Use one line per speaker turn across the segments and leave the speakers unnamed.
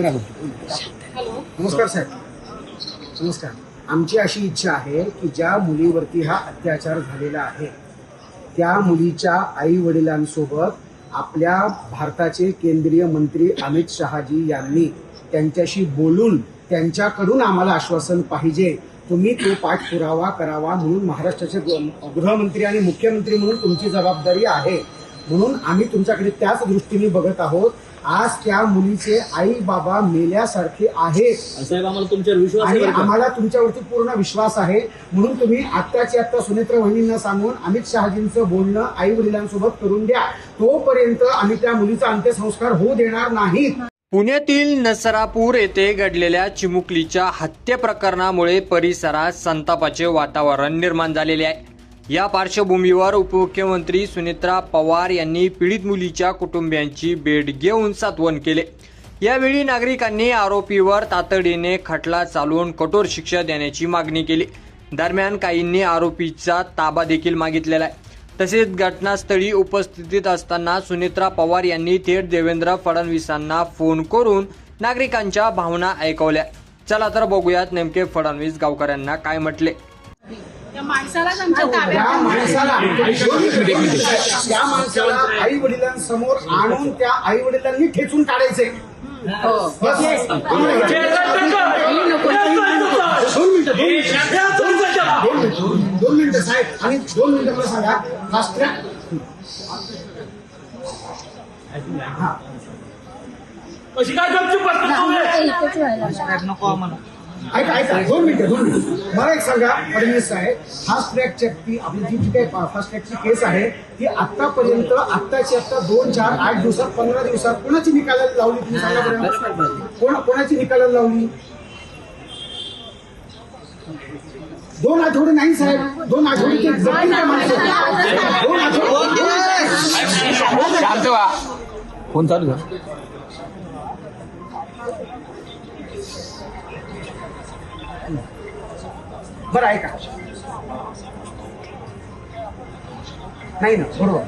नमस्कार साहेब. नमस्कार. आमची अशी इच्छा आहे की ज्या मुलीवरती हा अत्याचार झालेला आहे त्या मुलीच्या आई वडिलांसोबत आपल्या भारताचे केंद्रीय मंत्री अमित शहाजी यांनी त्यांच्याशी बोलून त्यांच्याकडून आम्हाला आश्वासन पाहिजे, तुम्ही तो पाठपुरावा करावा म्हणून महाराष्ट्राचे गृहमंत्री आणि मुख्यमंत्री म्हणून तुमची जबाबदारी आहे. म्हणून आम्ही तुमच्याकडे त्याच दृष्टीने बघत आहोत. आज त्या मुलीचे आई बाबा मेल्यासारखे आहेत
साहेब, आम्हाला तुमच्यावर विश्वास
आणि
आहे.
आम्हाला तुमच्यावरती पूर्ण विश्वास आहे. म्हणून तुम्ही आत्ताची आत्ता सुनेत्रा वहिनींना सांगून अमित शहाजींचं बोलणं आई वडिलांसोबत करून द्या. तोपर्यंत आम्ही त्या मुलीचा अंत्यसंस्कार होऊ देणार नाहीत.
पुण्यातील नसरापूर येथे घडलेल्या चिमुकलीच्या हत्या प्रकरणामुळे परिसरात संतापाचे वातावरण निर्माण झालेले आहे. या पार्श्वभूमीवर उपमुख्यमंत्री सुनेत्रा पवार यांनी पीडित मुलीच्या कुटुंबियांची भेट घेऊन सांत्वन केले. यावेळी नागरिकांनी आरोपीवर तातडीने खटला चालवून कठोर शिक्षा देण्याची मागणी केली. दरम्यान काहींनी आरोपीचा ताबा देखील मागितलेला आहे. तसेच घटनास्थळी उपस्थित असताना सुनेत्रा पवार यांनी थेट देवेंद्र फडणवीसांना फोन करून नागरिकांच्या भावना ऐकवल्या. चला तर बघूयात नेमके फडणवीस गावकऱ्यांना काय म्हटले.
त्या माणसाला
आई वडिलांसमोर आणून त्या आई वडिलांनी ठेचून काढायचे. दोन मिनिटं साहेब, आणि 2 मिनिटं मला सांगा. फास्ट ट्रॅक
कशी काय गपचूप नको आम्हाला.
ऐका 2 मिनिटं मला एक सांगा फडणवीस साहेब, फास्ट ट्रॅकची आपली जी काही फास्ट ट्रॅकची केस आहे ती आतापर्यंत आत्ताची आत्ता 2, 4, 8 दिवसात 15 दिवसात कोणाची निकालाला लावली तुम्ही सांगा बरं. कोणाची निकालाला लावली? 2 आठवडे नाही साहेब, 2 आठवड्याची 2 आठवडे.
फोन चालू आहे.
बरं ऐका, नाही ना बरोबर.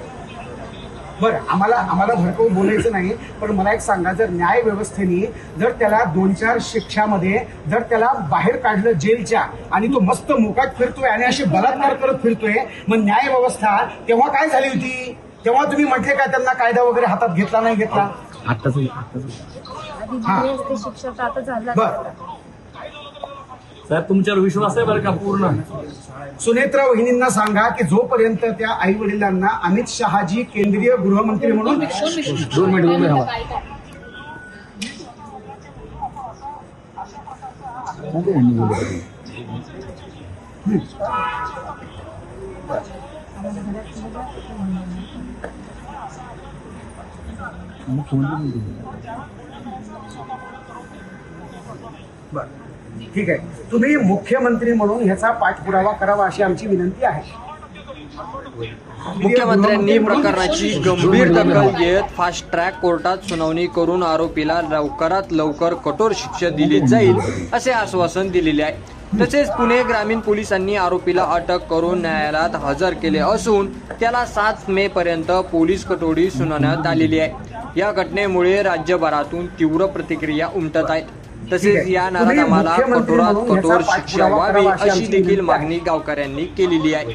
बरं आम्हाला भडकवू बोलायचं नाही, पण मला एक सांगा, जर न्याय व्यवस्थेने जर त्याला 2-4 शिक्षामध्ये जर त्याला बाहेर काढलं जेलच्या आणि तो मस्त मोकाट फिरतोय आणि असे बलात्कार करत फिरतोय, मग न्याय व्यवस्था तेव्हा काय झाली होती? तेव्हा तुम्ही म्हटले का त्यांना कायदा वगैरे हातात घेतला नाही घेतला? बरं
साहेब, तुमच्यावर विश्वास आहे बरं का पूर्ण.
सुनेत्रा वहिनींना सांगा की जोपर्यंत त्या आई वडिलांना अमित शहाजी केंद्रीय गृहमंत्री म्हणून
2 मिनिट राहा.
बरं ठीक आहे, तुम्ही मुख्यमंत्री म्हणून ह्याचा पाठपुरावा करावा अशी आमची विनंती आहे.
मुख्यमंत्र्यांनी प्रकरणाची गंभीर दखल घेत फास्ट ट्रॅक कोर्टात सुनावणी करून आरोपीला लवकरात लवकर कठोर शिक्षा दिली जाईल असे आश्वासन दिलेले आहे. तसेच पुणे ग्रामीण पोलिसांनी आरोपीला अटक करून न्यायालयात हजर केले असून त्याला 7 मे पर्यंत पोलीस कोठडी सुनावण्यात आलेली आहे. या घटनेमुळे राज्यभरातूून तीव्र प्रतिक्रिया उमटत आहेत. तसेच या नराधमाला कठोरात कठोर शिक्षा व्हावी अशी देखील मागणी गावकऱ्यांनी केलेली आहे.